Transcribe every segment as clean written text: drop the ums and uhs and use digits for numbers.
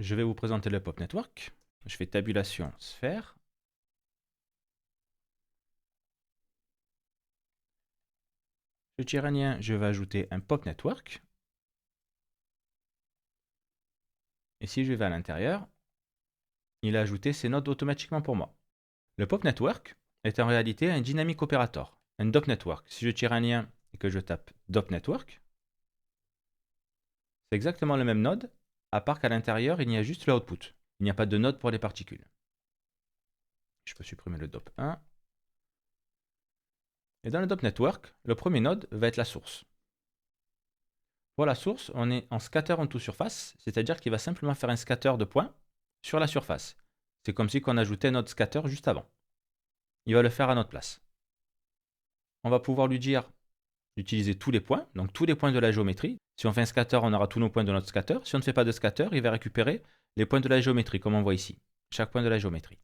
je vais vous présenter le Pop Network. Je fais tabulation sphère. Je tire un lien, je vais ajouter un Pop Network. Et si je vais à l'intérieur, il a ajouté ces nodes automatiquement pour moi. Le Pop Network est en réalité un Dynamic Operator, un DOP Network. Si je tire un lien et que je tape DOP Network, c'est exactement le même node, à part qu'à l'intérieur, il y a juste le output. Il n'y a pas de node pour les particules. Je peux supprimer le DOP 1. Et dans le DOP Network, le premier node va être la source. Pour la source, on est en scatter onto surface, c'est-à-dire qu'il va simplement faire un scatter de points sur la surface. C'est comme si on ajoutait notre scatter juste avant. Il va le faire à notre place. On va pouvoir lui dire d'utiliser tous les points, donc tous les points de la géométrie. Si on fait un scatter, on aura tous nos points de notre scatter. Si on ne fait pas de scatter, il va récupérer les points de la géométrie, comme on voit ici. Chaque point de la géométrie,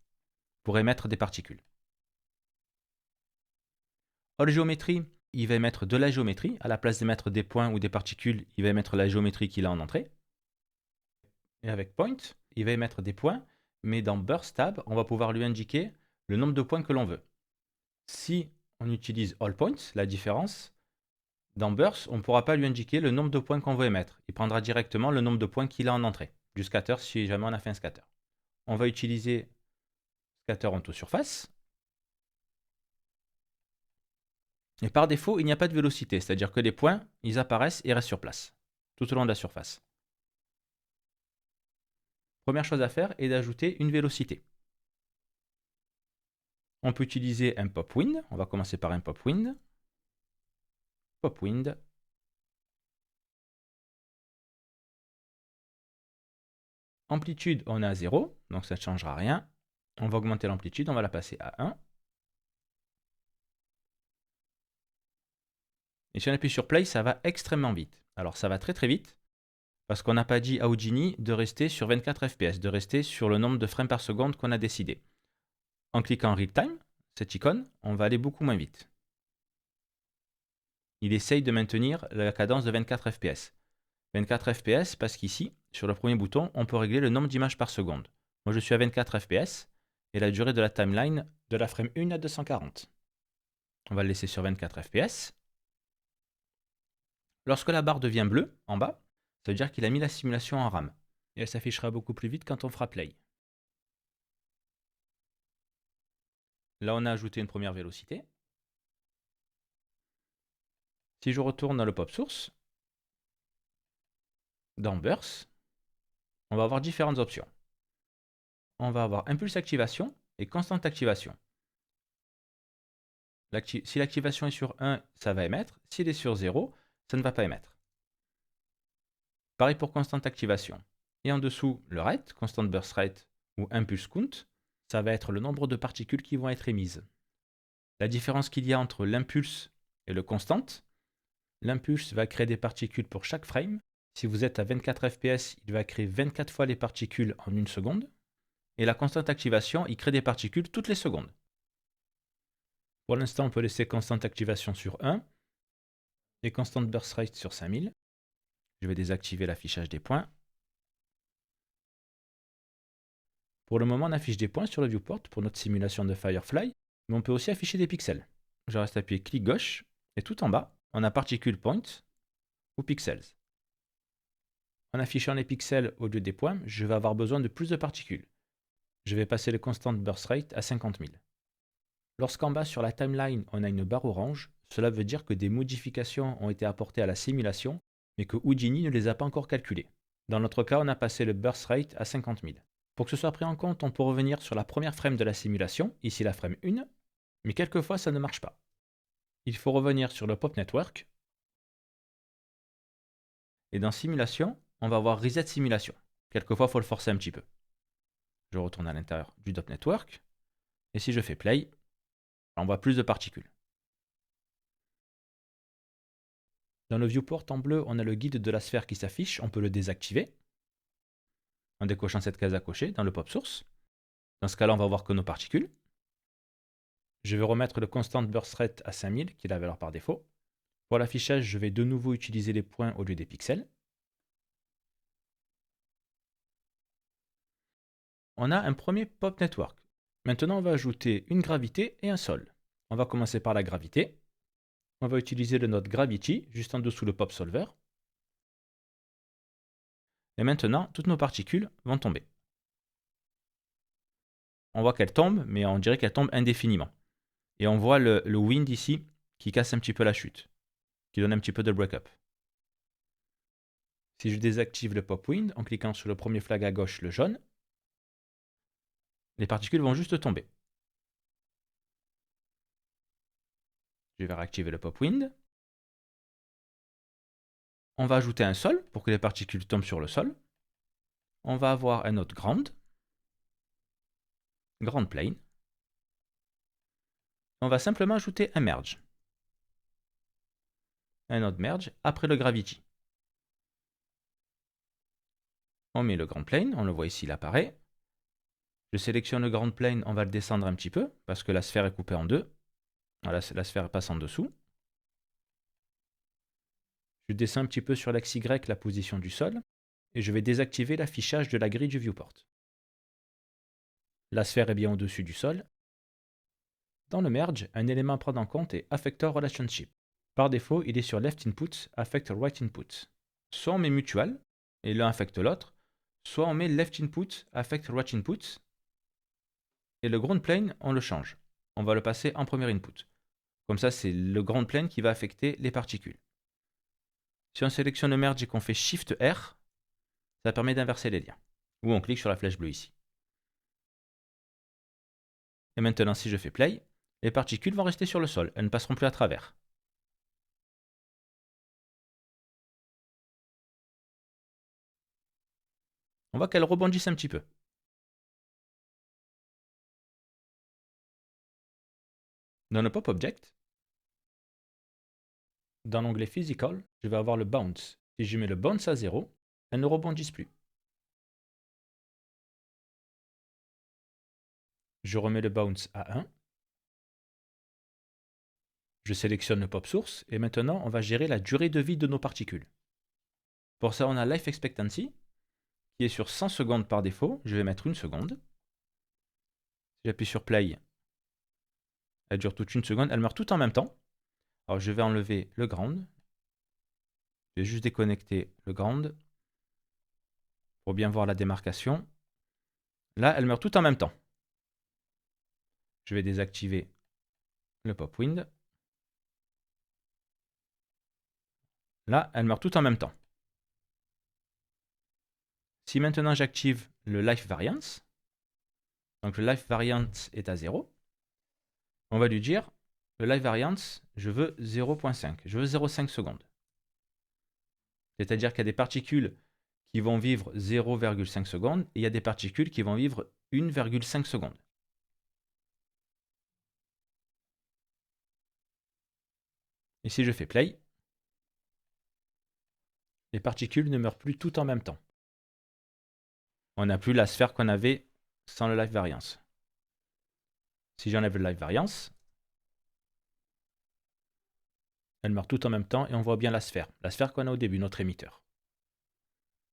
pour émettre des particules. All géométrie, il va émettre de la géométrie. À la place d'émettre des points ou des particules, il va émettre la géométrie qu'il a en entrée. Et avec point, il va émettre des points, mais dans burst tab, on va pouvoir lui indiquer le nombre de points que l'on veut. Si on utilise all points, la différence, dans burst, on ne pourra pas lui indiquer le nombre de points qu'on veut émettre. Il prendra directement le nombre de points qu'il a en entrée, du scatter si jamais on a fait un scatter. On va utiliser scatter onto surface. Et par défaut, il n'y a pas de vélocité, c'est-à-dire que les points, ils apparaissent et restent sur place, tout au long de la surface. Première chose à faire est d'ajouter une vélocité. On peut utiliser un pop wind. On va commencer par un pop wind. Pop wind. Amplitude, on est à 0, donc ça ne changera rien. On va augmenter l'amplitude, on va la passer à 1. Et si on appuie sur play, ça va extrêmement vite. Alors ça va très très vite, parce qu'on n'a pas dit à Houdini de rester sur 24 fps, de rester sur le nombre de frames par seconde qu'on a décidé. En cliquant Real Time, cette icône, on va aller beaucoup moins vite. Il essaye de maintenir la cadence de 24 fps. 24 fps parce qu'ici, sur le premier bouton, on peut régler le nombre d'images par seconde. Moi je suis à 24 fps et la durée de la timeline de la frame 1 à 240. On va le laisser sur 24 fps. Lorsque la barre devient bleue, en bas, ça veut dire qu'il a mis la simulation en RAM. Et elle s'affichera beaucoup plus vite quand on fera play. Là, on a ajouté une première vélocité. Si je retourne dans le pop source, dans burst, on va avoir différentes options. On va avoir impulse activation et constante activation. Si l'activation est sur 1, ça va émettre. S'il est sur 0, ça ne va pas émettre. Pareil pour constante activation. Et en dessous, le rate, constant burst rate ou impulse count, ça va être le nombre de particules qui vont être émises. La différence qu'il y a entre l'impulse et le constant, l'impulse va créer des particules pour chaque frame. Si vous êtes à 24 fps, il va créer 24 fois les particules en une seconde. Et la constante activation, il crée des particules toutes les secondes. Pour l'instant, on peut laisser constante activation sur 1 et constant burst rate sur 5000. Je vais désactiver l'affichage des points. Pour le moment, on affiche des points sur le viewport pour notre simulation de Firefly, mais on peut aussi afficher des pixels. Je reste appuyé clic gauche et tout en bas, on a Particle Point ou Pixels. En affichant les pixels au lieu des points, je vais avoir besoin de plus de particules. Je vais passer le constant burst rate à 50 000. Lorsqu'en bas sur la timeline, on a une barre orange, cela veut dire que des modifications ont été apportées à la simulation, mais que Houdini ne les a pas encore calculées. Dans notre cas, on a passé le burst rate à 50 000. Pour que ce soit pris en compte, on peut revenir sur la première frame de la simulation, ici la frame 1, mais quelquefois ça ne marche pas. Il faut revenir sur le Pop Network, et dans Simulation, on va voir Reset Simulation. Quelquefois, il faut le forcer un petit peu. Je retourne à l'intérieur du Pop Network, et si je fais Play, on voit plus de particules. Dans le viewport en bleu, on a le guide de la sphère qui s'affiche, on peut le désactiver en décochant cette case à cocher dans le pop source. Dans ce cas-là, on va voir que nos particules. Je vais remettre le constant burst rate à 5000, qui est la valeur par défaut. Pour l'affichage, je vais de nouveau utiliser les points au lieu des pixels. on a un premier pop network. Maintenant, on va ajouter une gravité et un sol. On va commencer par la gravité. On va utiliser le node Gravity, juste en dessous le pop solver. Et maintenant, toutes nos particules vont tomber. On voit qu'elles tombent, mais on dirait qu'elles tombent indéfiniment. Et on voit le wind ici qui casse un petit peu la chute, qui donne un petit peu de break-up. Si je désactive le pop wind en cliquant sur le premier flag à gauche, le jaune, les particules vont juste tomber. Je vais réactiver le pop wind. On va ajouter un sol pour que les particules tombent sur le sol. On va avoir un autre ground plane. On va simplement ajouter un merge. Un autre merge après le gravity. On met le ground plane, on le voit ici, il apparaît. Je sélectionne le ground plane, on va le descendre un petit peu parce que la sphère est coupée en deux. Voilà, la sphère passe en dessous. Je descends un petit peu sur l'axe Y la position du sol et je vais désactiver l'affichage de la grille du viewport. La sphère est bien au-dessus du sol. Dans le merge, un élément à prendre en compte est Affector Relationship. Par défaut, il est sur Left Input, Affect Right Input. Soit on met Mutual, et l'un affecte l'autre, soit on met Left Input, Affect Right Input, et le ground plane, on le change. On va le passer en premier input. Comme ça, c'est le ground plane qui va affecter les particules. Si on sélectionne le merge et qu'on fait Shift R, ça permet d'inverser les liens. Ou on clique sur la flèche bleue ici. Et maintenant, si je fais Play, les particules vont rester sur le sol, elles ne passeront plus à travers. On voit qu'elles rebondissent un petit peu. Dans le Pop Object, dans l'onglet Physical, je vais avoir le Bounce. Si je mets le Bounce à 0, elles ne rebondissent plus. Je remets le Bounce à 1. Je sélectionne le Pop Source et maintenant on va gérer la durée de vie de nos particules. Pour ça, on a Life Expectancy qui est sur 100 secondes par défaut. Je vais mettre 1 seconde. Si j'appuie sur Play, elle dure toute 1 seconde. Elle meurt tout en même temps. Alors je vais enlever le ground. Je vais juste déconnecter le ground pour bien voir la démarcation. Là, elle meurt tout en même temps. Je vais désactiver le pop wind. Là, elle meurt tout en même temps. Si maintenant j'active le life variance, donc le life variance est à 0, on va lui dire le life variance, je veux 0.5, je veux 0.5 secondes. C'est-à-dire qu'il y a des particules qui vont vivre 0,5 secondes et il y a des particules qui vont vivre 1,5 secondes. Et si je fais play, les particules ne meurent plus toutes en même temps. On n'a plus la sphère qu'on avait sans le life variance. Si j'enlève le life variance, elles meurent toutes en même temps et on voit bien la sphère qu'on a au début, notre émetteur.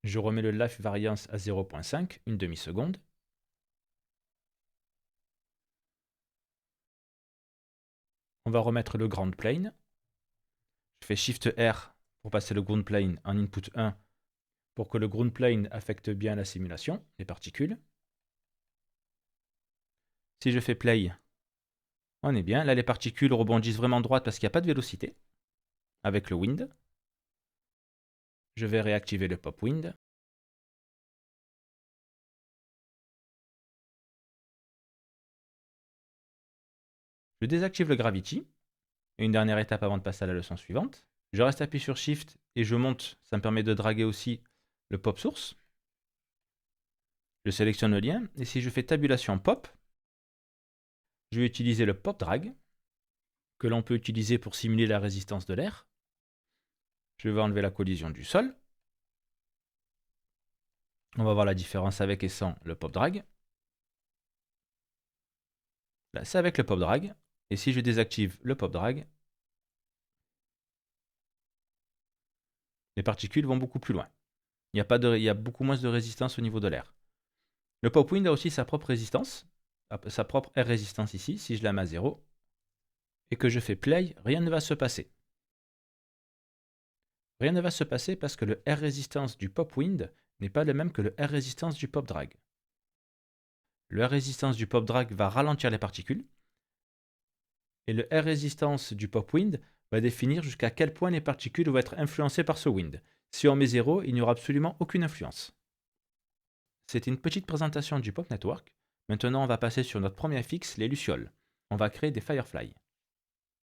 Je remets le life variance à 0.5, une demi-seconde. On va remettre le ground plane. Je fais Shift R pour passer le ground plane en input 1 pour que le ground plane affecte bien la simulation, les particules. Si je fais play, on est bien. Là, les particules rebondissent vraiment droite parce qu'il n'y a pas de vélocité avec le wind. Je vais réactiver le pop wind. Je désactive le gravity. Une dernière étape avant de passer à la leçon suivante. Je reste appuyé sur Shift et je monte. Ça me permet de draguer aussi le pop source. Je sélectionne le lien et si je fais tabulation pop, je vais utiliser le pop drag que l'on peut utiliser pour simuler la résistance de l'air. Je vais enlever la collision du sol. On va voir la différence avec et sans le pop drag. Là, c'est avec le pop drag. Et si je désactive le pop drag, les particules vont beaucoup plus loin. Il y a beaucoup moins de résistance au niveau de l'air. Le pop wind a aussi sa propre résistance, sa propre R résistance ici. Si je la mets à 0 et que je fais play, rien ne va se passer. Rien ne va se passer parce que le R résistance du pop wind n'est pas le même que le R résistance du pop drag. Le R résistance du pop drag va ralentir les particules et le R résistance du pop wind va définir jusqu'à quel point les particules vont être influencées par ce wind. Si on met 0, il n'y aura absolument aucune influence. C'était une petite présentation du Pop Network. Maintenant, on va passer sur notre premier fixe, les lucioles. On va créer des Firefly.